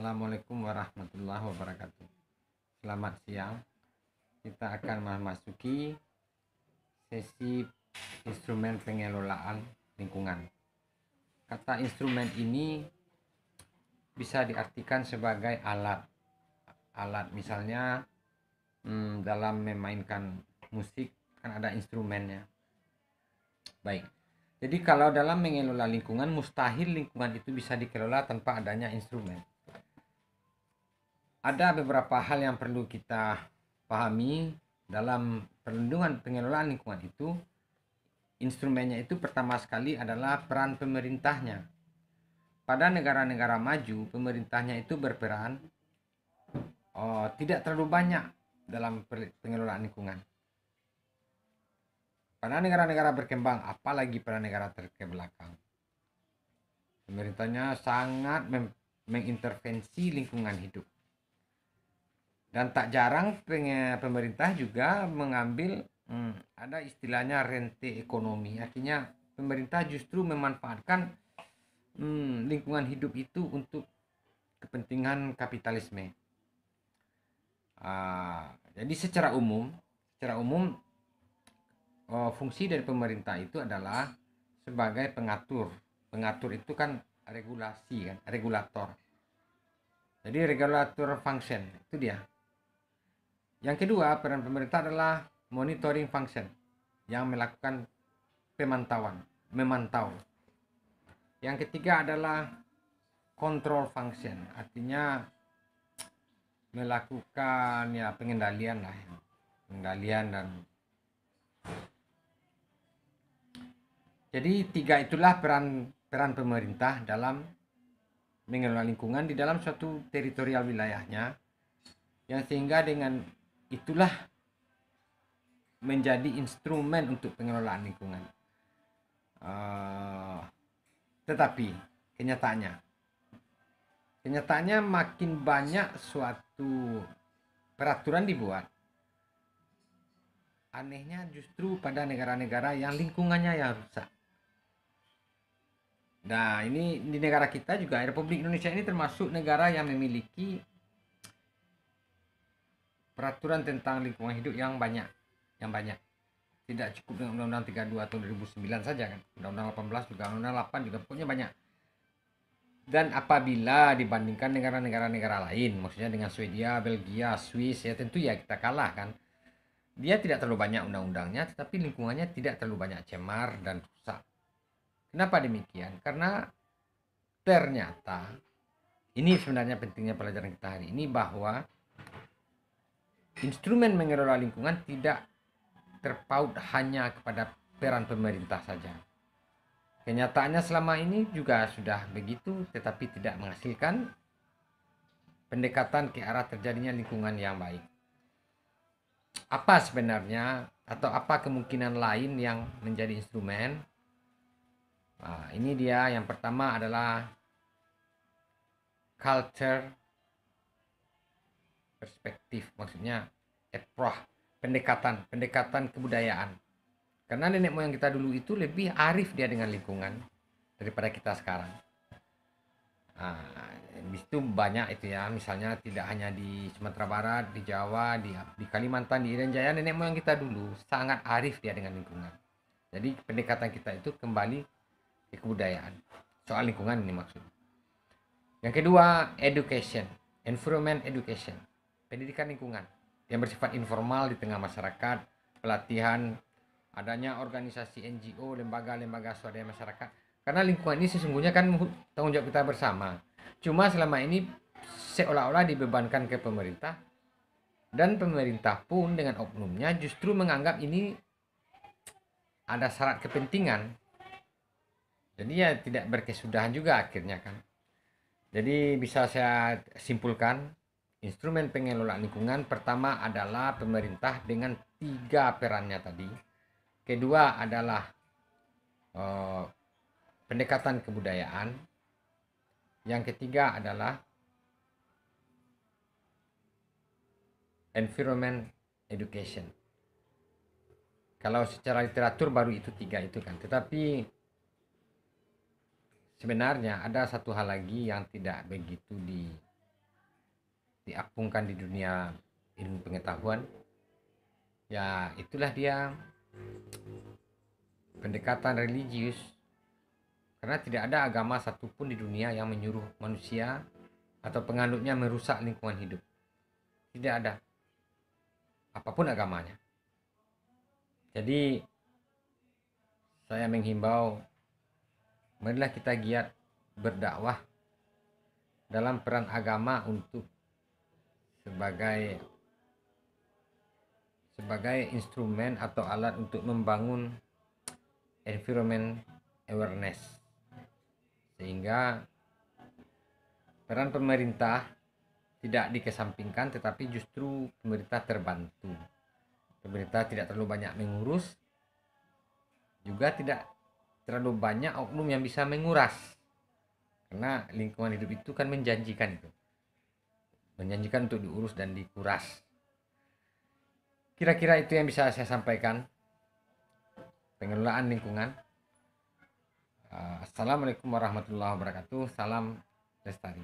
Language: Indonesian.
Assalamualaikum warahmatullahi wabarakatuh. Selamat siang. Kita akan memasuki sesi instrumen pengelolaan lingkungan. Kata instrumen ini bisa diartikan sebagai alat. Alat misalnya dalam memainkan musik kan ada instrumennya. Baik. Jadi kalau dalam mengelola lingkungan, mustahil lingkungan itu bisa dikelola tanpa adanya instrumen. Ada beberapa hal yang perlu kita pahami dalam perlindungan pengelolaan lingkungan itu. Instrumennya itu pertama sekali adalah peran pemerintahnya. Pada negara-negara maju, pemerintahnya itu berperan tidak terlalu banyak dalam pengelolaan lingkungan. Pada negara-negara berkembang, apalagi pada negara terbelakang, pemerintahnya sangat mengintervensi lingkungan hidup. Dan tak jarang pemerintah juga mengambil ada istilahnya rente ekonomi. Artinya pemerintah justru memanfaatkan lingkungan hidup itu untuk kepentingan kapitalisme. Jadi secara umum fungsi dari pemerintah itu adalah sebagai pengatur. Pengatur itu kan regulasi, kan, regulator. Jadi regulator function itu dia. Yang kedua, peran pemerintah adalah monitoring function yang melakukan memantau. Yang ketiga adalah control function, artinya melakukan pengendalian dan jadi tiga itulah peran pemerintah dalam mengelola lingkungan di dalam suatu teritorial wilayahnya, yang sehingga dengan itulah menjadi instrumen untuk pengelolaan lingkungan. Tetapi kenyataannya makin banyak suatu peraturan dibuat, anehnya justru pada negara-negara yang lingkungannya yang rusak. Nah, ini di negara kita juga, Republik Indonesia ini termasuk negara yang memiliki peraturan tentang lingkungan hidup yang banyak. Tidak cukup dengan Undang-Undang 32 tahun 2009 saja kan. Undang-Undang 18 juga, Undang-Undang 8 juga, pokoknya banyak. Dan apabila dibandingkan negara-negara lain, maksudnya dengan Swedia, Belgia, Swiss, ya tentu ya kita kalah kan. Dia tidak terlalu banyak undang-undangnya, tetapi lingkungannya tidak terlalu banyak cemar dan rusak. Kenapa demikian? Karena ternyata ini sebenarnya pentingnya pelajaran kita hari ini, bahwa instrumen mengelola lingkungan tidak terpaut hanya kepada peran pemerintah saja. Kenyataannya selama ini juga sudah begitu, tetapi tidak menghasilkan pendekatan ke arah terjadinya lingkungan yang baik. Apa sebenarnya atau apa kemungkinan lain yang menjadi instrumen? Ini dia. Yang pertama adalah culture perspektif, maksudnya approach, pendekatan kebudayaan. Karena nenek moyang kita dulu itu lebih arif dia dengan lingkungan daripada kita sekarang. Itu banyak itu ya, misalnya tidak hanya di Sumatera Barat, di Jawa, di Kalimantan, di Irian Jaya, nenek moyang kita dulu sangat arif dia dengan lingkungan. Jadi pendekatan kita itu kembali ke kebudayaan. Soal lingkungan ini maksudnya. Yang kedua, education, environment education, pendidikan lingkungan yang bersifat informal di tengah masyarakat, pelatihan, adanya organisasi NGO, lembaga-lembaga swadaya masyarakat. Karena lingkungan ini sesungguhnya kan tanggung jawab kita bersama. Cuma selama ini seolah-olah dibebankan ke pemerintah, dan pemerintah pun dengan oknumnya justru menganggap ini ada syarat kepentingan. Jadi ya tidak berkesudahan juga akhirnya kan. Jadi bisa saya simpulkan, instrumen pengelolaan lingkungan pertama adalah pemerintah dengan tiga perannya tadi. Kedua adalah pendekatan kebudayaan. Yang ketiga adalah environment education. Kalau secara literatur baru itu tiga itu kan. Tetapi sebenarnya ada satu hal lagi yang tidak begitu diapungkan di dunia ilmu pengetahuan, ya itulah dia pendekatan religius. Karena tidak ada agama satupun di dunia yang menyuruh manusia atau penganutnya merusak lingkungan hidup. Tidak ada, apapun agamanya. Jadi saya menghimbau, marilah kita giat berdakwah dalam peran agama untuk sebagai instrumen atau alat untuk membangun environment awareness, sehingga peran pemerintah tidak dikesampingkan, tetapi justru pemerintah terbantu. Pemerintah tidak terlalu banyak mengurus, juga tidak terlalu banyak oknum yang bisa menguras, karena lingkungan hidup itu kan menjanjikan untuk diurus dan dikuras. Kira-kira itu yang bisa saya sampaikan, pengelolaan lingkungan. Assalamualaikum warahmatullahi wabarakatuh. Salam lestari.